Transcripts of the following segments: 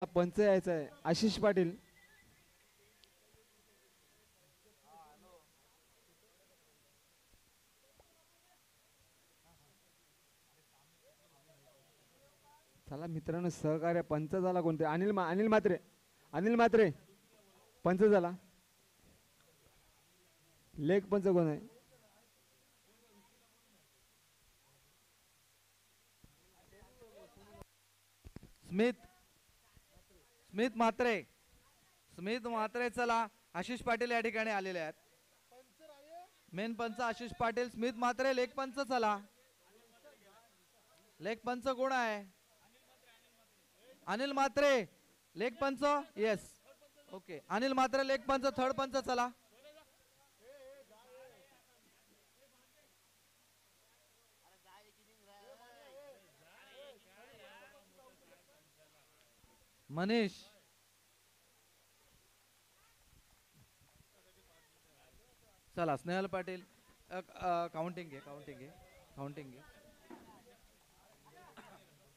पंच यायचा आहे आशिष पाटील. चला मित्रांनो सहकार्य पंच झाला कोणते अनिल म्हात्रे. अनिल म्हात्रे पंच झाला. लेख पंच कोण आहे? स्मित स्मित म्हात्रे. स्मित म्हात्रे चला. आशिष पाटील या ठिकाणी आलेले आहेत. मेन पंच आशिष पाटील. स्मित म्हात्रे लेख पंच चला. लेख पंच कोण आहे? अनिल म्हात्रे लेख पंच. Yes okay. अनिल म्हात्रे लेख पंच. थर्ड पंच चला. मनीष. चला स्नेहल पाटील. काउंटिंग घे काउंटिंग घे काउंटिंग घे.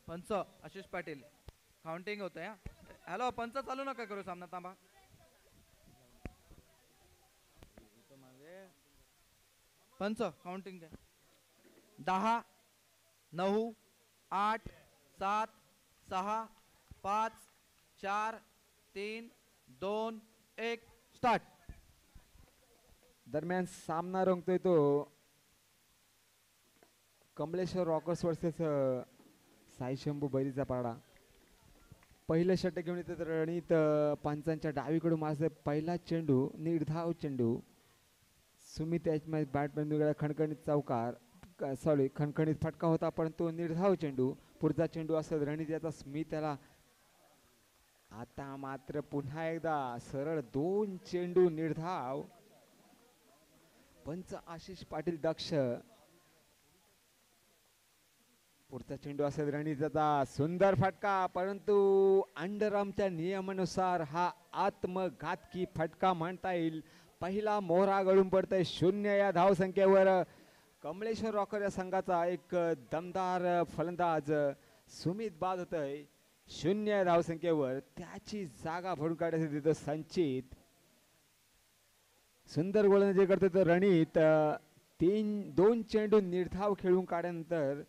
पंच आशिष पाटील काउंटिंग होत आहे. हॅलो पंच चालू नका करू सामना थांबा. पंच काउंटिंग घे. 10 9 8 7 6 5 4 3 2 1 स्टार्ट. दरम्यान सामना रंगतोय तो कमलेश्वर रॉकर्स वर्सेस साई शंभू बैरीचा पाडा. पहिलं षटक घेऊन येतात रणित. पंचांच्या डावीकडून माझे पहिला चेंडू निर्धाव चेंडू. सुमित याच बॅटमॅन खणखणीत चौकार सॉरी खणखणीत फटका होता पण तो निर्धाव चेंडू. पुढचा चेंडू असेल रणित याचा. स्मित त्याला आता मात्र पुन्हा एकदा सरळ 2 चेंडू निर्धाव. पंच आशिष पाटील दक्ष. पुढचा चेंडू असेल रणिताचा. सुंदर फटका परंतु अंडरआर्मच्या नियमानुसार हा आत्मघातकी फटका म्हणता येईल. पहिला मोहरा गळून पडतोय 0 या धावसंख्येवर. कमलेश्वर रॉकर या संघाचा एक दमदार फलंदाज सुमित बाद होतोय 0 या धावसंख्येवर. त्याची जागा भरून काढण्यासाठी देतो संचित. सुंदर गोलंदाजी करतोय तो रणित. 2 चेंडू निर्धाव खेळून काढल्यानंतर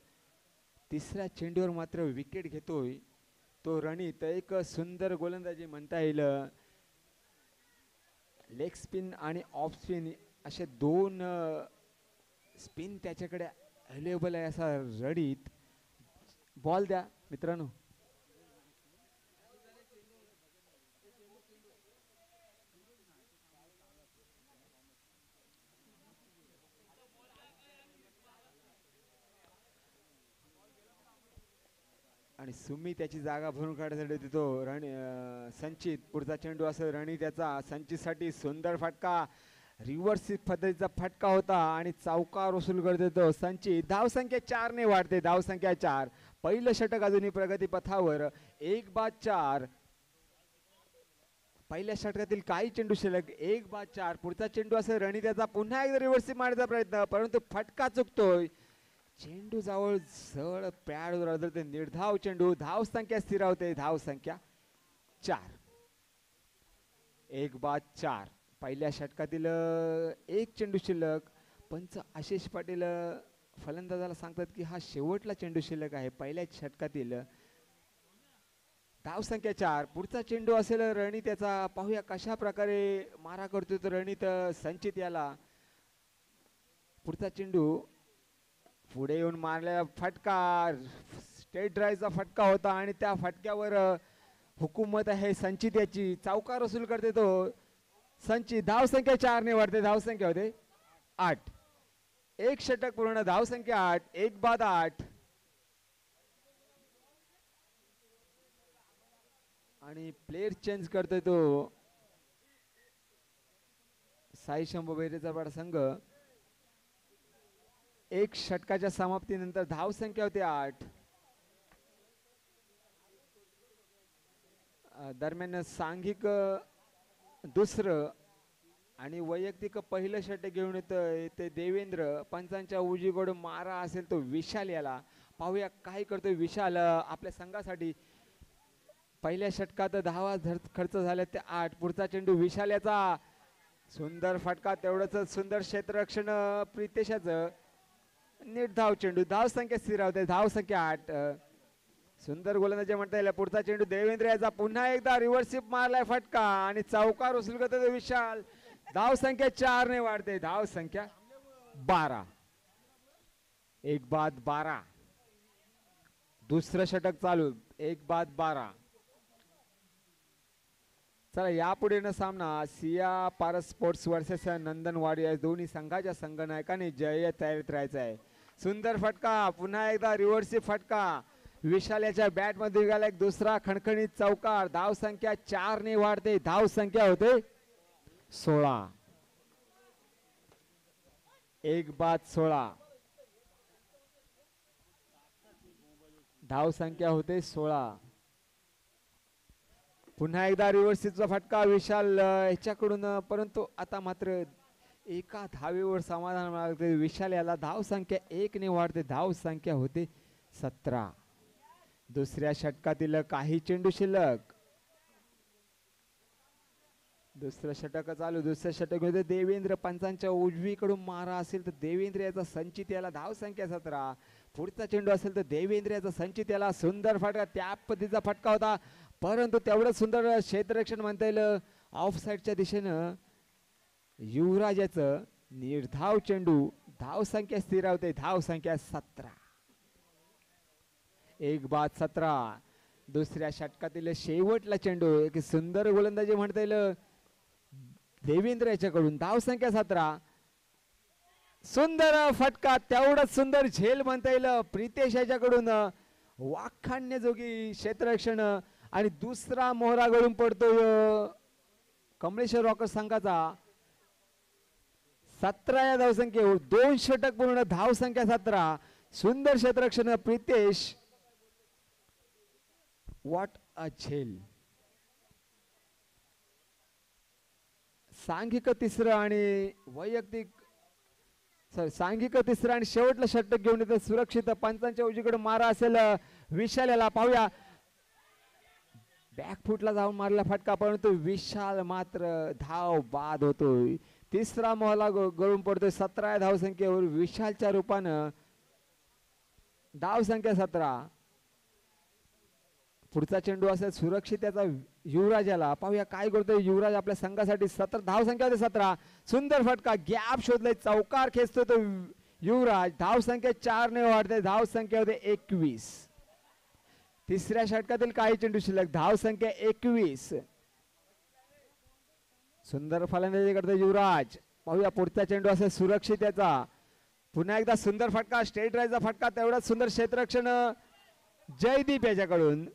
तिसऱ्या चेंडूवर मात्र विकेट घेतोय तो रणित. एक सुंदर गोलंदाजी म्हणता येईल. लेग स्पिन आणि ऑफ स्पिन असे 2 स्पिन त्याच्याकडे अवेलेबल आहे असा रणित. बॉल द्या मित्रांनो. आणि सुमी त्याची जागा भरून काढण्यासाठी देतो संचित. पुढचा चेंडू असेल रणित त्याचा. संचितसाठी सुंदर फटका. रिव्हर्स पद्धतीचा फटका होता आणि चौकार वसूल कर देतो संचित. धावसंख्या 4 ने वाढते. धावसंख्या 4. पहिलं षटक अजूनही प्रगती पथावर. 1-4. पहिल्या षटकातील काही चेंडू शिल्लक. 1-4. पुढचा चेंडू असेल रणित त्याचा. पुन्हा एकदा रिव्हर्स मारण्याचा प्रयत्न परंतु फटका चुकतोय. चेंडू जवळ जवळ पॅडवर आदळते. निर्धाव चेंडू. धावसंख्या स्थिरावते. धावसंख्या 4. 1-4. पहिल्या षटकातील एक चेंडू शिल्लक. पंच आशिष पाटील फलंदाजाला सांगतात की हा शेवटला चेंडू शिल्लक आहे पहिल्या षटकातील. धावसंख्या 4. पुढचा चेंडू असेल रणित त्याचा. पाहूया कशा प्रकारे मारा करतोय तो रणित संचित याला. पुढचा चेंडू पुढे येऊन मारलेला फटका स्टेट ड्राईव्हचा फटका होता आणि त्या फटक्यावर हुकूमत आहे संचित याची. चौकार वसूल करते तो संचित. धावसंख्या 4 ने वाढते. धावसंख्या होते 8. एक षटक पूर्ण. धावसंख्या 8. 1-8. आणि प्लेयर चेंज करतोय तो साई शंभू बैरेचा बडा संघ. एक षटकाच्या समाप्तीनंतर धावसंख्या होते 8. दरम्यान सांघिक दुसरं आणि वैयक्तिक पहिलं षटक घेऊन येतोय ते देवेंद्र. पंचांच्या उजवीकडून मारा असेल तो विशाल याला. पाहूया काय करतोय विशाल आपल्या संघासाठी. पहिल्या षटकात धावा खर्च झाल्या ते 8. पुढचा चेंडू विशाल याचा सुंदर फटका, तेवढंच सुंदर क्षेत्ररक्षण प्रितेशाचं. नीट धाव चेंडू, धाव संख्या स्थिरावते, धाव संख्या 8. सुंदर गोलंदाजी म्हणता येईल. पुढचा चेंडू देवेंद्र याचा पुन्हा एकदा रिव्हर्सिप मारलाय फटका आणि चौकार उचलून करतो विशाल. धाव संख्या 4 ने वाढते, धाव संख्या 12. 1 बाद 12. दुसरं षटक चालू, 1 बाद 12. चला यापुढे न सामना सिया पारस स्पोर्ट्स वर्सेस नंदनवाडी या दोन्ही संघाच्या संघनायकांनी जय तयारीत राहायचं आहे. सुंदर फटका, पुन्हा एकदा रिव्हर्सिप फटका. विशाल याच्या बॅट मध्ये निघाला एक दुसरा खणखणीत चौकार. धाव संख्या 4 ने वाढते, धाव संख्या होते 16. 1 बाद 16. धाव संख्या होते 16. पुन्हा एकदा रिव्हर्सिपचा फटका विशाल ह्याच्याकडून, परंतु आता मात्र एका धावेवर समाधान मागते विशाल याला. धाव संख्या 1 ने वाढते, धाव संख्या होते 17. दुसऱ्या षटकातील काही चेंडू शिल्लक. दुसरं षटक चालू. दुसऱ्या षटक मध्ये देवेंद्र पंचांच्या उजवीकडून मारा असेल तर देवेंद्र याचा संचित याला, धाव संख्या 17. पुढचा चेंडू असेल तर देवेंद्र याचा संचित याला. सुंदर फटका, त्या पद्धतीचा फटका होता, परंतु तेवढं सुंदर क्षेत्ररक्षण म्हणता येईल ऑफ साईडच्या दिशेनं युवराजाचं. निर्धाव चेंडू, धाव संख्या स्थिरावते, धाव संख्या 17. 1 बाद 17. दुसऱ्या षटकातील शेवटला चेंडू, एक सुंदर गोलंदाजी म्हणता येईल देवेंद्र याच्याकडून. धाव संख्या 17. सुंदर फटका, तेवढंच सुंदर झेल म्हणता येईल प्रितेश याच्याकडून. वाखाणण्याजोगी क्षेत्ररक्षण आणि दुसरा मोहरा गळून पडतोय कमलेश्वर रॉकर संघाचा. 17 या धावसंख्येवर 2 षटक पूर्ण, धाव संख्या 17. सुंदर क्षेत्ररक्षण प्रितेश. व्हॉट अ झेल. सांघिक तिसरं आणि वैयक्तिक सांघिक तिसरं आणि शेवटलं षटक घेऊन येतं सुरक्षित. पंचांच्या उजवीकडे मारा असेल विशाल याला. पाहूया बॅकफुटला जाऊन मारला फटका, परंतु विशाल मात्र धाव बाद होतोय. तिसरा मोहला गळून पडतोय 17 या धावसंख्येवर विशालच्या रूपानं. धाव संख्या 17. पुढचा चेंडू असेल सुरक्षित त्याचा युवराज याला. पाहूया काय करतोय युवराज आपल्या संघासाठी. 17 धाव संख्या होते 17. सुंदर फटका, गॅप शोधलाय, चौकार खेचतोय तो युवराज. धाव संख्या 4 ने वाढते, धाव संख्या होते 21. तिसऱ्या षटकातील काही चेंडू शिल्लक, धाव संख्या 21. सुंदर फलंदाजी करतोय युवराज. पाहूया पुढचा चेंडू असेल सुरक्षित याचा. पुन्हा एकदा सुंदर फटका, स्ट्रेट राईजचा फटका, तेवढाच सुंदर क्षेत्ररक्षण जयदीप याच्याकडून.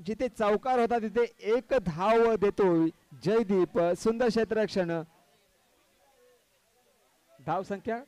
जिथे चौकार होता तिथे 1 धाव देतोय जयदीप. सुंदर क्षेत्ररक्षण. धाव संख्या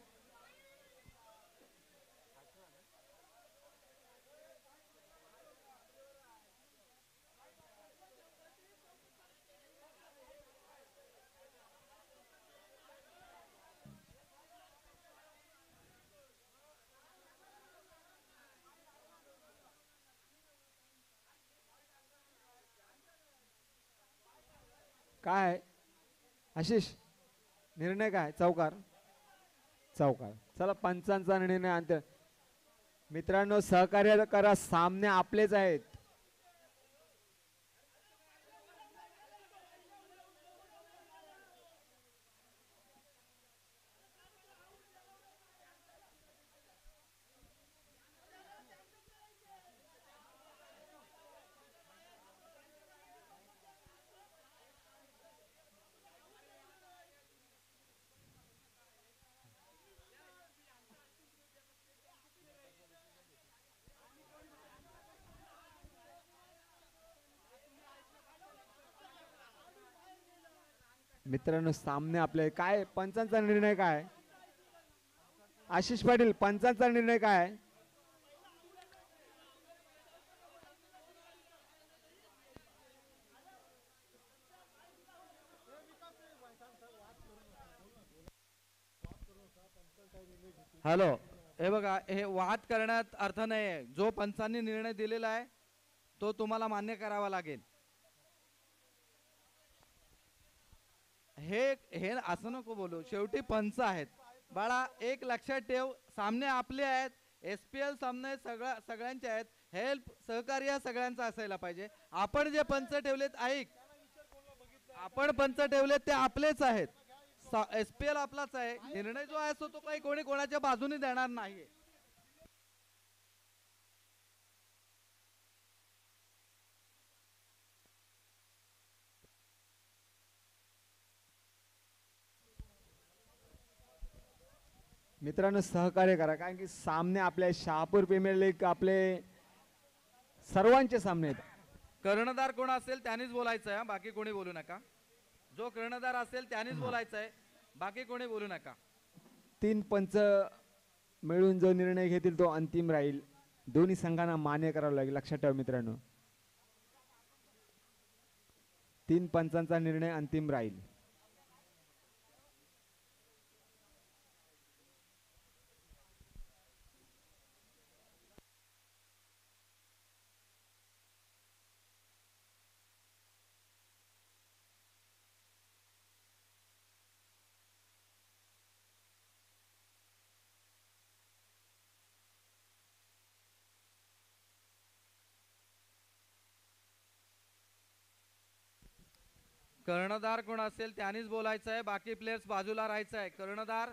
काय आशिष निर्णय काय. चौकार. चौकार. चला पंचांचा निर्णय अंत. मित्रांनो सहकार्य करा, सामने आपलेच आहेत. मित्रांनो सामने आपले. काय पंचांचा निर्णय काय आशिष पाटील, पंचांचा निर्णय काय. हॅलो, हे बघा, हे वाद करण्यात अर्थ नाही. जो पंचांनी निर्णय दिलेला आहे तो तुम्हाला मान्य करावा लागेल. हे हे असं नको बोलू, शेवटी पंच आहेत बाळा. एक लक्षात ठेव, सामने आपले आहेत, SPL सामने सगळ्यांचे आहेत. हेल्प सहकार्य सगळ्यांचा असायला पाहिजे. आपण जे पंच ठेवलेत, ऐक, आपण पंच ठेवलेत ते आपलेच आहेत. SPL आपलाच आहे. निर्णय जो आहे तो काही कोणी कोणाच्या बाजूने देणार नाही. मित्रांनो सहकार्य करा, कारण की सामने आपले शहापूर प्रीमियर लीग आपले सर्वांचे सामने आहेत. कर्णधार कोण असेल त्यानेच बोलायचं आहे, बाकी कोणी बोलू नका. जो कर्णधार असेल त्यानेच बोलायचं आहे, बाकी कोणी बोलू नका. 3 पंच मिळून जो निर्णय घेतील तो अंतिम राहील. दोन्ही संघांना मान्य करावं लागेल, लक्षात ठेवा मित्रांनो. 3 पंचांचा निर्णय अंतिम राहील. कर्णधार कोण असेल त्यानेच बोलायचं आहे, बाकी प्लेयर्स बाजूला राहायचं आहे. कर्णधार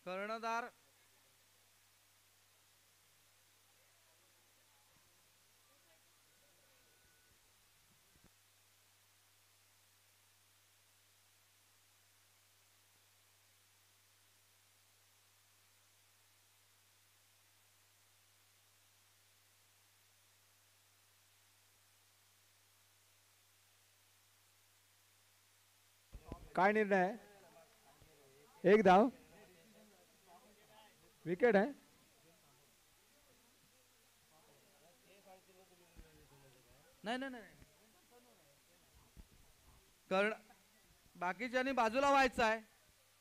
कर्णधार काय निर्णय आहे? एक धाव, विकेट आहे. नाही नाही नाही, कर्ण बाकीच्यांनी बाजूला व्हायचं आहे.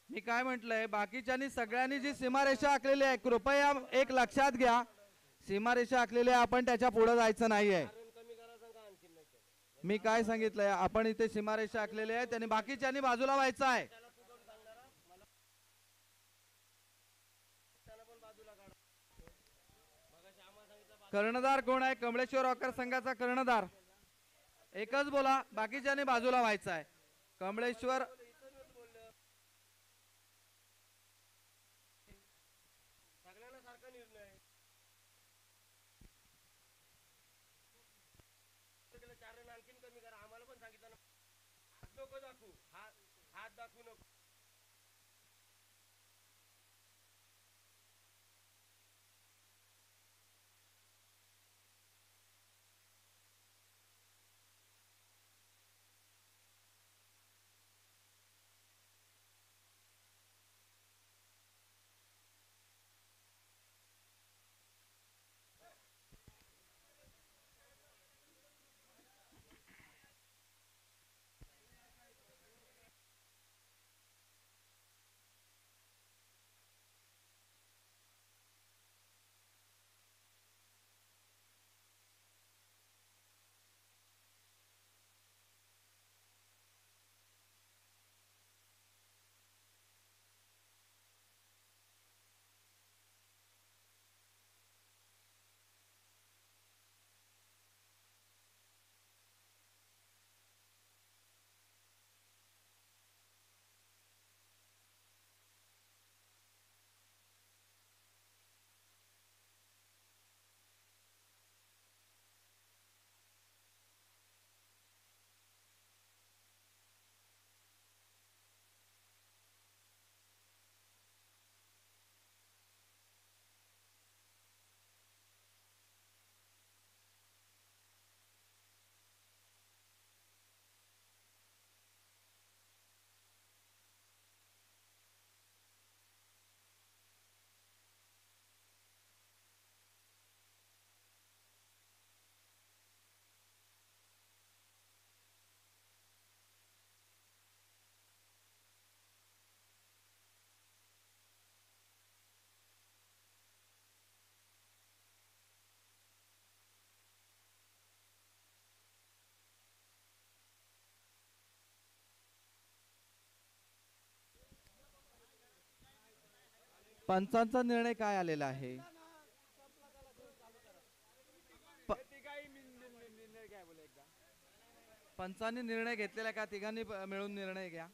मी काय म्हटलंय, बाकीच्यांनी सगळ्यांनी जी सीमारेषा आखलेली आहे, कृपया एक लक्षात घ्या, सीमारेषा आखलेली आहे, आपण त्याच्या पुढे जायचं नाहीये. मी काय सांगितलंय, आपण इथे सीमारेषा आखलेली आहे, त्यांनी बाकीच्यांनी बाजूला व्हायचं आहे. कर्णधार कोण आहे? कमळेश्वर रॉकर संघाचा कर्णधार. एकच बोला, बाकीच्यांनी बाजूला व्हायचं आहे. कमळेश्वर पंचांचा निर्णय काय आलेला आहे? पंचांनी निर्णय घेतलेला का? तिघांनी मिळून निर्णय घ्या.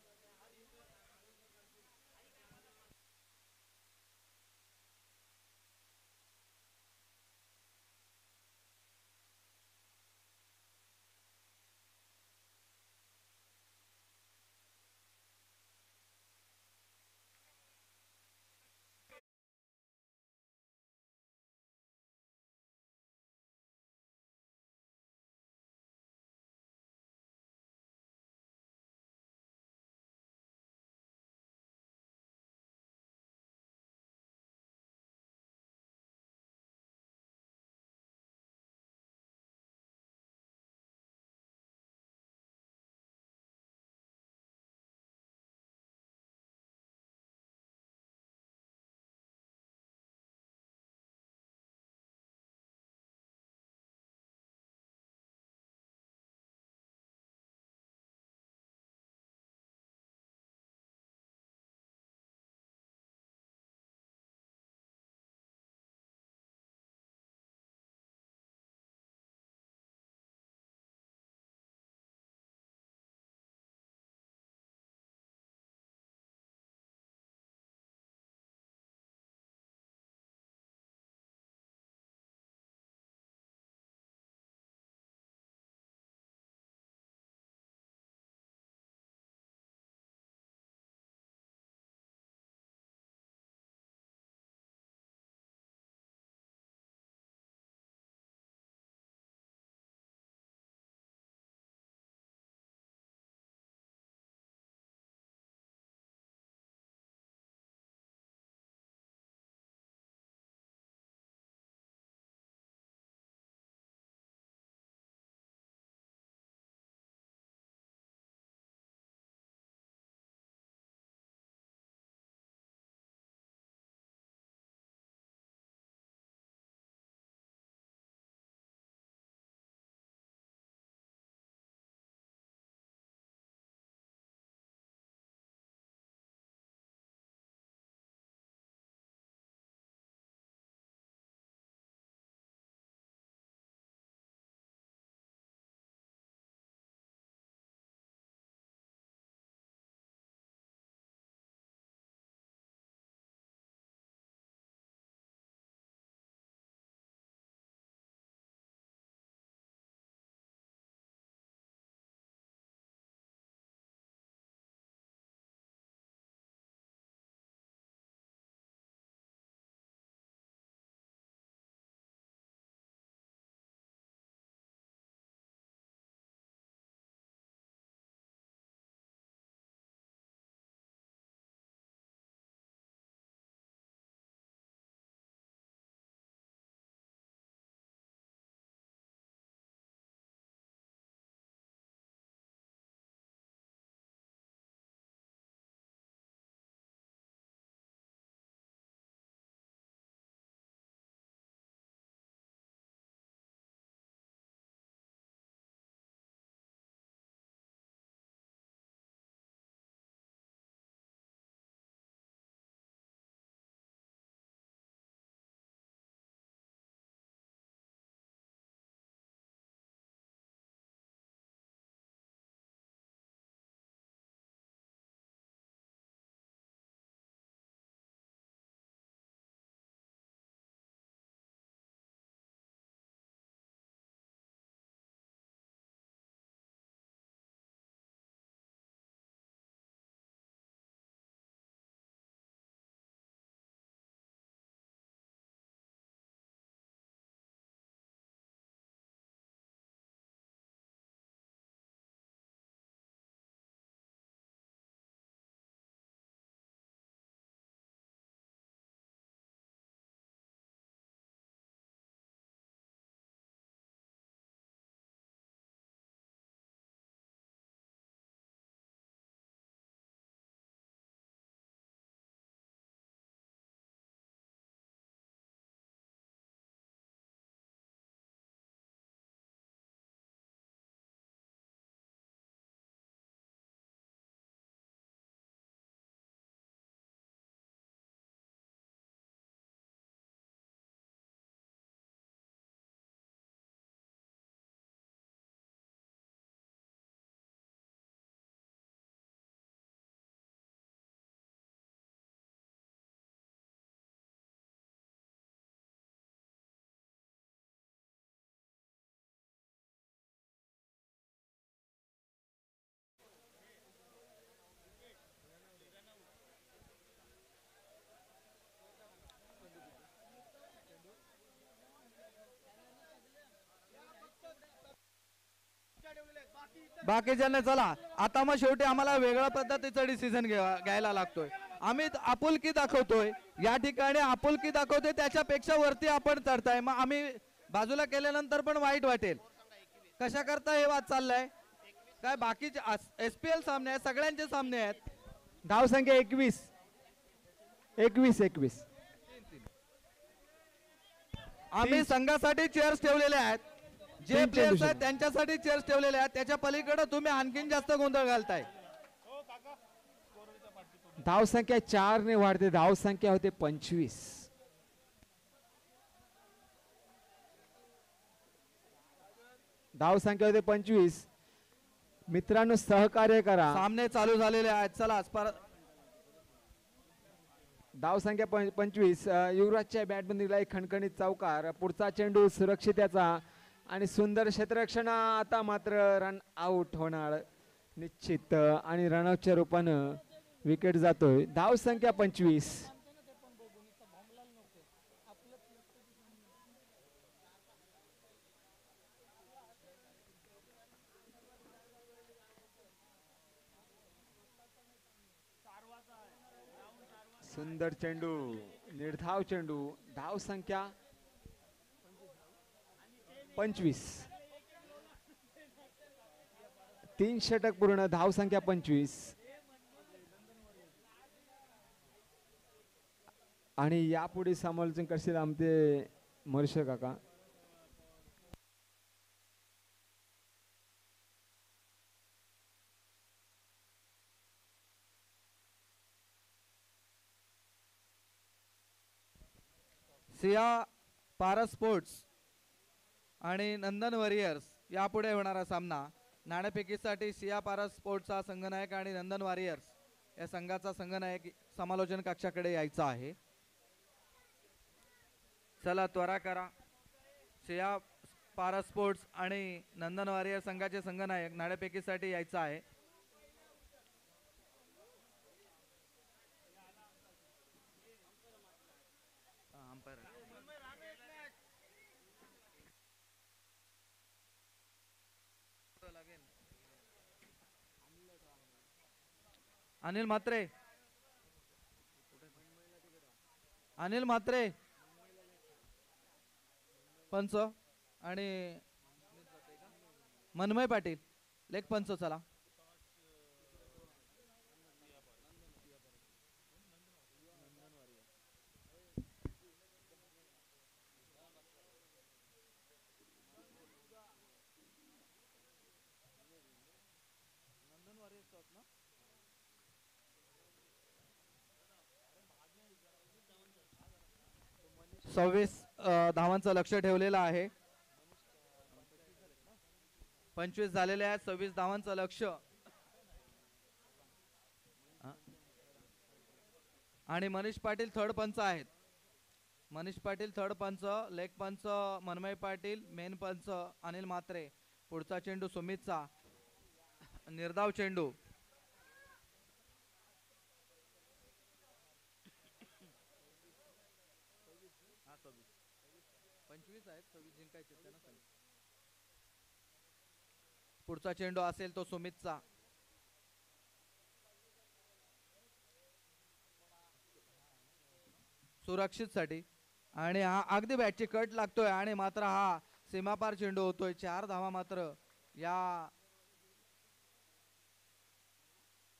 बाकीच्यांना चला आता मग शेवटी आम्हाला वेगळ्या पद्धतीचा डिसिजन घ्यायला लागतोय. आम्ही आपुलकी दाखवतोय या ठिकाणी, आपुलकी दाखवतोय, त्याच्यापेक्षा वरती आपण चढताय, मग आम्ही बाजूला केल्यानंतर पण वाईट वाटेल. कशा करता हे वाद चाललाय काय? बाकीचे SPL सामने आहेत, सगळ्यांचे सामने आहेत. धाव संख्या 21. 21. आम्ही संघासाठी चेअर्स ठेवलेले आहेत, जे तीन प्लेयर्स चेंडू आहेत शिल्लक. त्यांच्यासाठी चेअर्स ठेवलेले आहेत. त्याच्या पलीकडे तुम्ही आणखीन जास्त गोंधळ घालताय. धाव संख्या 4 ने वाढते. धाव संख्या होते 25. धाव संख्या होते 25. मित्रांनो सहकार्य करा. सामने चालू झालेले आहेत. चला धाव संख्या 25. युवराजच्या बॅटमध्ये दिला एक खणखणीत चौकार. पुढचा चेंडू सुरक्षित याचा आणि सुंदर क्षेत्ररक्षण. आता मात्र रन आउट होणार निश्चित आणि रनआउटच्या रूपानं विकेट जातोय. धाव संख्या 25. सुंदर चेंडू, निर्धाव चेंडू. धाव संख्या 25. 3 षटक पूर्ण. धाव संख्या 25. आणि यापुढे समालोचन करशील आमचे मर्ष काका. सिया पारस स्पोर्ट्स आणि नंदन वॉरियर्स यापुढे होणारा सामना. नाणेफेकीसाठी सिया पारस स्पोर्ट्सचा संघनायक आणि नंदन वॉरियर्स या संघाचा संघनायक समालोचन कक्षाकडे यायचा आहे. चला त्वरा करा. सिया पारस स्पोर्ट्स आणि नंदन वॉरियर संघाचे संघनायक नाणेफेकीसाठी यायचा आहे. अनिल म्हात्रे, अनिल म्हात्रे पंच आणि मनमय पाटील लेख पंच. चला सव्वीस धावांचं लक्ष ठेवलेलं आहे. 25 झालेले आहेत. 26 धावांचं लक्ष. आणि मनीष पाटील थर्ड पंच आहेत. मनीष पाटील थर्ड पंच, लेग पंच मनमय पाटील, मेन पंच अनिल म्हात्रे. पुढचा चेंडू सुमितचा, निर्धाव चेंडू. हा 25 आहेत. 26 जिंकायचे त्यांना सांग. पुढचा चेंडू असेल तो सुमितचा. सुरक्षित साठी आणि हा अगदी बॅटची कट लागतोय आणि मात्र हा सीमापार चेंडू होतोय. 4 धावा मात्र या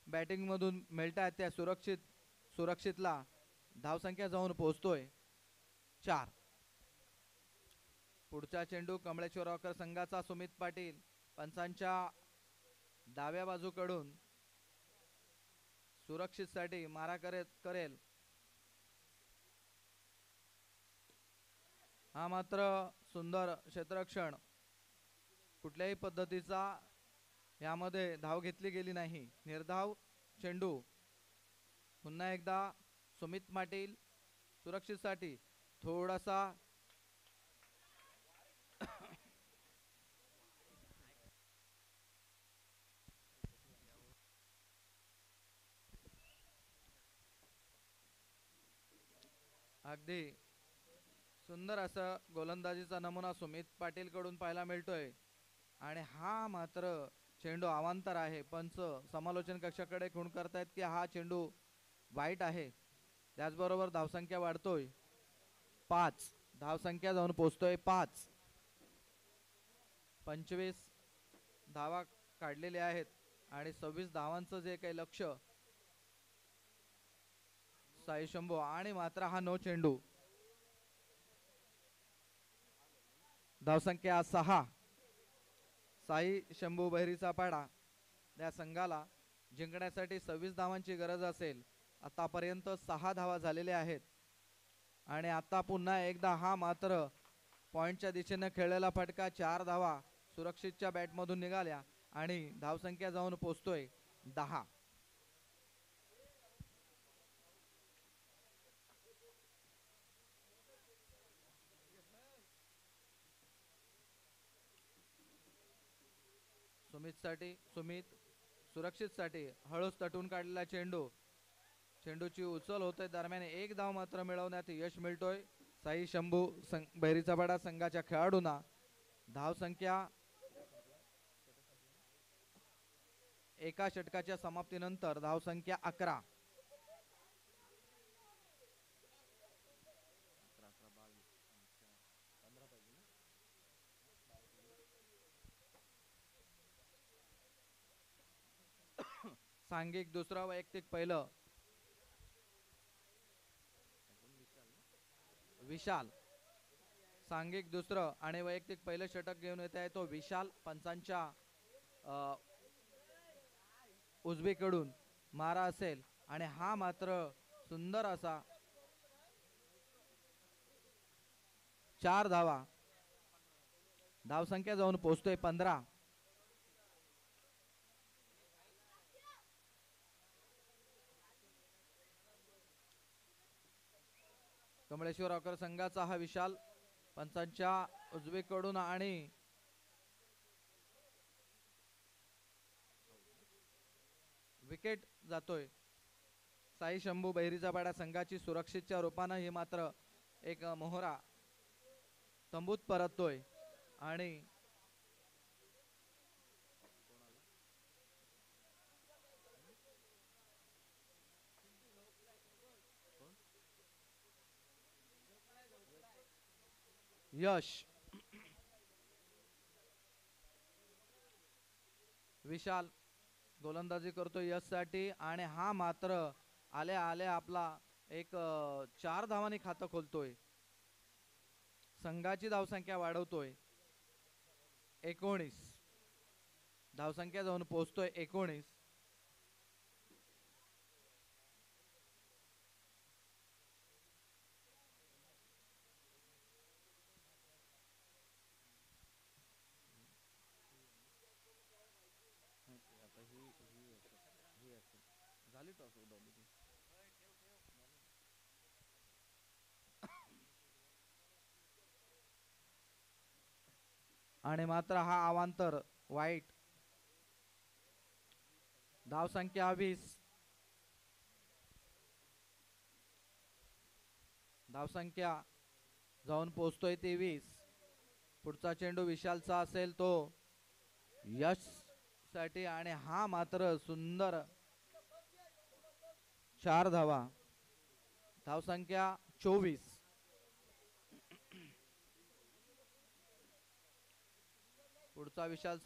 बॅटिंग मधून मिळतात त्या सुरक्षितला. धावसंख्या जाऊन पोहोचतोय 4. पुढचा चेंडू कमळेश्वर रॉकर संघाचा सुमित पाटील पंचांच्या डाव्या बाजूकडून सुरक्षित साठी मारा करेल. हा मात्र सुंदर क्षेत्ररक्षण. कुठल्याही पद्धतीचा यामध्ये धाव घेतली गेली नाही. निर्धाव चेंडू. पुन्हा एकदा सुमित पाटील सुरक्षित साठी थोडासा अगदी सुंदर असा गोलंदाजीचा नमुना सुमित पाटील कडून पाहायला मिळतोय. आणि हा मात्र चेंडू अवांतर आहे. पंच समालोचन कक्षाकडे खूण करतायत की हा चेंडू वाईट आहे. त्याचबरोबर धावसंख्या वाढतोय 5. धावसंख्या जाऊन पोहोचतोय 5. 25 धावा काढलेले आहेत आणि 26 धावांचं जे काही लक्ष साई शंभू आणि मात्र हा नो चेंडू. धावसंख्या 6. साई शंभू बहिरीचा पाडा या संघाला जिंकण्यासाठी 26 धावांची गरज असेल. आतापर्यंत 6 धावा झालेल्या आहेत आणि आता पुन्हा एकदा हा मात्र पॉइंटच्या दिशेने खेळलेला फटका 4 धावा सुरक्षितच्या बॅटमधून निघाल्या आणि धावसंख्या जाऊन पोहोचतोय 10. सुमित सुरक्षितसाठी हळूच तटून काढलेला चेंडूची उचल होते. दरम्यान एक धाव मात्र मिळवण्यात यश मिळतोय साई शंभू बहिरीचा पाडा संघाच्या खेळाडूंना. धावसंख्या एका षटकाच्या समाप्तीनंतर धावसंख्या 11. सांघिक दुसरं वैयक्तिक पहिलं विशाल. सांघिक दुसरं आणि वैयक्तिक पहिलं षटक घेऊन येत आहे तो विशाल. पंचांच्या उजवीकडून मारा असेल आणि हा मात्र सुंदर असा 4 धावा. धावसंख्या जाऊन पोहोचतोय 15. कमळेश्वर अकर संघाचा हा विशाल पंचांच्या उजवीकडून आणि विकेट जातोय. साई शंभू बहिरीचा पाडा संघाची सुरक्षितच्या रूपानं ही मात्र एक मोहरा तंबूत परततोय आणि यश विशाल गोलंदाजी करतो यश साठी आणि हा मात्र आल्या आल्या आपला एक 4 धावांनी खातं खोलतोय. संघाची धावसंख्या वाढवतोय 19. धावसंख्या जाऊन पोहोचतोय 19. झाली टॉस उडवली ती. आणि मात्र हा अवांतर वाईट. धावसंख्या 20. धावसंख्या जाऊन पोहोचतोय 23. पुढचा चेंडू विशालचा असेल तो यश साठी आणि हा मात्र सुंदर 4 धावा. धावसंख्या 24. पुढचा विशाल